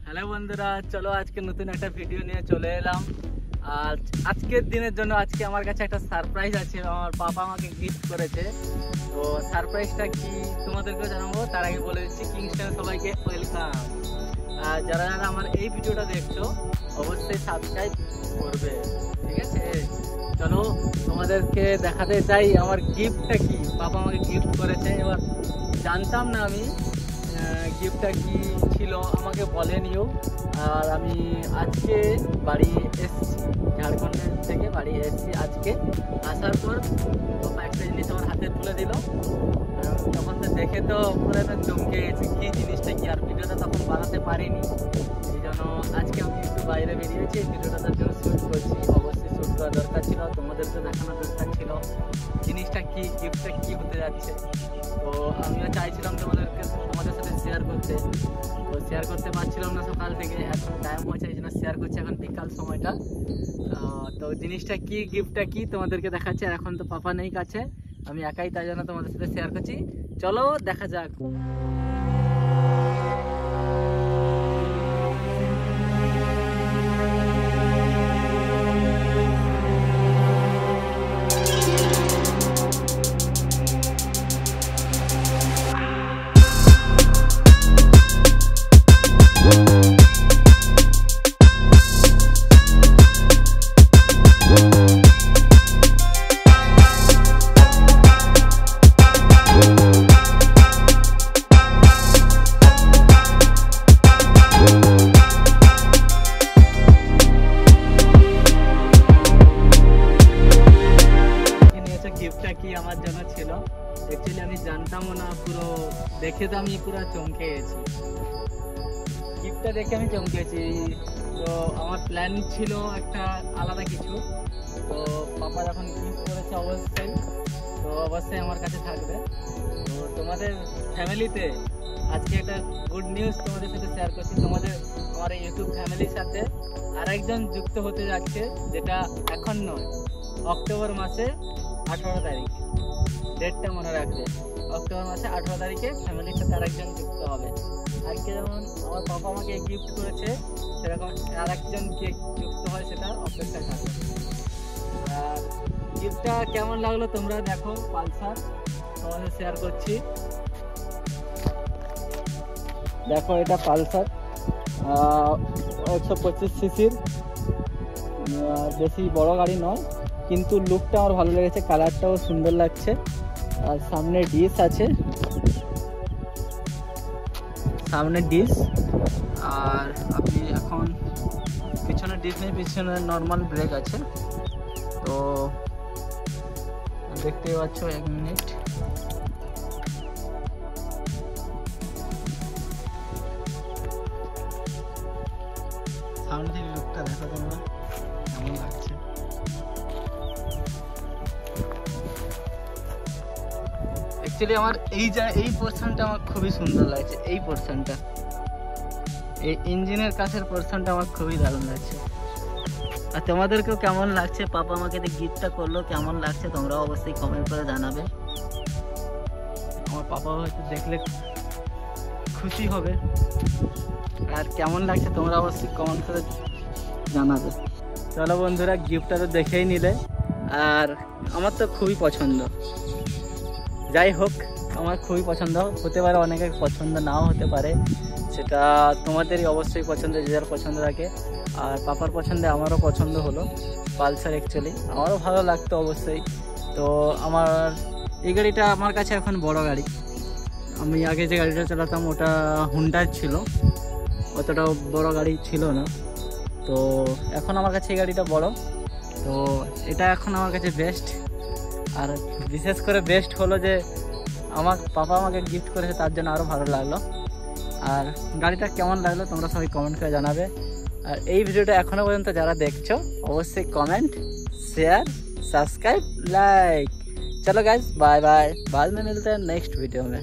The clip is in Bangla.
হ্যালো বন্ধুরা, চলো আজকে নতুন একটা ভিডিও নিয়ে চলে এলাম। আর আজকের দিনের জন্য আজকে আমার কাছে একটা সারপ্রাইজ আছে। আমার পাপা আমাকে গিফট করেছে। তো সারপ্রাইজটা কি তোমাদেরকেও জানাবো, তার আগে বলে দিচ্ছি কিংস্টনে সবাইকে ওয়েলকাম। আর যারা যারা আমার এই ভিডিওটা দেখছো অবশ্যই সাবস্ক্রাইব করবে, ঠিক আছে? চলো তোমাদেরকে দেখাতে চাই আমার গিফটটা কি। পাপা আমাকে গিফট করেছে, এবার জানতাম না আমি গিফটটা কি ছিল, আমাকে বলেনিও। আর আমি আজকে বাড়ি এসেছি, ঝাড়খণ্ডের থেকে বাড়ি এসেছি আজকে। আসার পর পাপা একটা জিনিস আমার হাতে তুলে দিল। তখন তো দেখে তো পুরো চমকে গেছি কী জিনিসটা কি। আর ভিডিওটা তখন বানাতে পারিনি, এই জন্য আজকে আমি একটু বাইরে বেরিয়েছি, ভিডিওটা তার জন্য শ্যুট করছি। অবশ্যই শ্যুট করা দরকার ছিল, তোমাদেরকে দেখানো দরকার ছিল জিনিসটা কি, গিফটটা কি হতে যাচ্ছে। তো আমিও চাইছিলাম তোমাদের সাথে শেয়ার করতে, তো শেয়ার করতে পারছিলাম না সকাল থেকে। এখন টাইম হয়েছে, এই জন্য শেয়ার করছি এখন বিকাল সময়টা। তো জিনিসটা কি, গিফটটা কি তোমাদেরকে দেখাচ্ছি। আর এখন তো পাপা নেই কাছে, আমি একাই, তাই জন্য তোমাদের সাথে শেয়ার করছি। চলো দেখা যাক। গিফটটা কি আমার জন্য ছিল, অ্যাকচুয়ালি আমি জানতামও না। পুরো দেখে তো আমি পুরো চমকে গেছি, গিফটটা দেখে আমি চমকে গেছি। তো আমার প্ল্যান ছিল একটা আলাদা কিছু, তো পাপা যখন গিফট করেছে অবশ্যই আমার কাছে থাকবে। তো তোমাদের ফ্যামিলিতে আজকে একটা গুড নিউজ তোমাদের সাথে শেয়ার করছি। আমার ইউটিউব ফ্যামিলির সাথে আরেকজন যুক্ত হতে যাচ্ছে, যেটা এখন নয়, অক্টোবর মাসে 18 তারিখ, ডেটটা মনে রাখবে। অক্টোবর মাসে 18 তারিখে ফ্যামিলির সাথে আরেকজন যুক্ত হবে। আজকে যেমন আমার পাপা আমাকে গিফট করেছে, সেরকম আরেকজন কে যুক্ত হয় সেটা অপেক্ষা থাকবে। আর গিফটটা কেমন লাগলো তোমরা দেখো। পালসার তোমাদের শেয়ার করছি, দেখো এটা পালসার 125 সিসির, বেশি বড় গাড়ি নয়, কিন্তু লুকটা আমার ভালো লেগেছে, কালারটাও সুন্দর লাগছে। আর সামনে ডিস আছে, সামনে ডিস। আর আপনি এখন পিছনে ডিস নেই, পিছনে নর্মাল ব্রেক আছে। তো দেখতে পাচ্ছ, 1 মিনিট, সামনে থেকে লুকটা দেখো তোমরা কেমন লাগছে। অ্যাকচুয়ালি আমার এই পোর্শনটা আমার খুবই সুন্দর লাগছে। এই পোর্শনটা, এই ইঞ্জিনের কাছের পোর্শনটা আমার খুবই দারুণ লাগছে। আর তোমাদেরকেও কেমন লাগছে, পাপা আমাকে গিফটটা করলো, কেমন লাগছে তোমরা অবশ্যই কমেন্ট করে জানাবে। আমার পাপা হয়তো দেখলে খুশি হবে। আর কেমন লাগছে তোমরা অবশ্যই কমেন্ট করে জানাবে। চলো বন্ধুরা, গিফটটা তো দেখেই নিলে, আর আমার তো খুবই পছন্দ। যাই হোক, আমার খুবই পছন্দ, হতে পারে অনেকের পছন্দ নাও হতে পারে, সেটা তোমাদেরই অবশ্যই পছন্দ, যে যার পছন্দ থাকে। আর পাপার পছন্দে আমারও পছন্দ হলো পালসার। অ্যাকচুয়ালি আমারও ভালো লাগতো অবশ্যই। তো আমার এই গাড়িটা আমার কাছে এখন বড় গাড়ি। আমি আগে যে গাড়িটা চালাতাম ওটা হুন্ডার ছিল, অতটাও বড় গাড়ি ছিল না। তো এখন আমার কাছে এই গাড়িটা বড়, তো এটা এখন আমার কাছে বেস্ট। আর বিশেষ করে বেস্ট হলো যে আমার পাপা আমাকে গিফট করেছে, তার জন্য আরও ভালো লাগলো। আর গাড়িটা কেমন লাগলো তোমরা সবাই কমেন্ট করে জানাবে। আর এই ভিডিওটা এখনও পর্যন্ত যারা দেখছো অবশ্যই कमेंट, शेयर, सब्सक्राइब, लाइक। चलो गाइस, बाय बाय, बाद में मिलते हैं नेक्स्ट वीडियो में।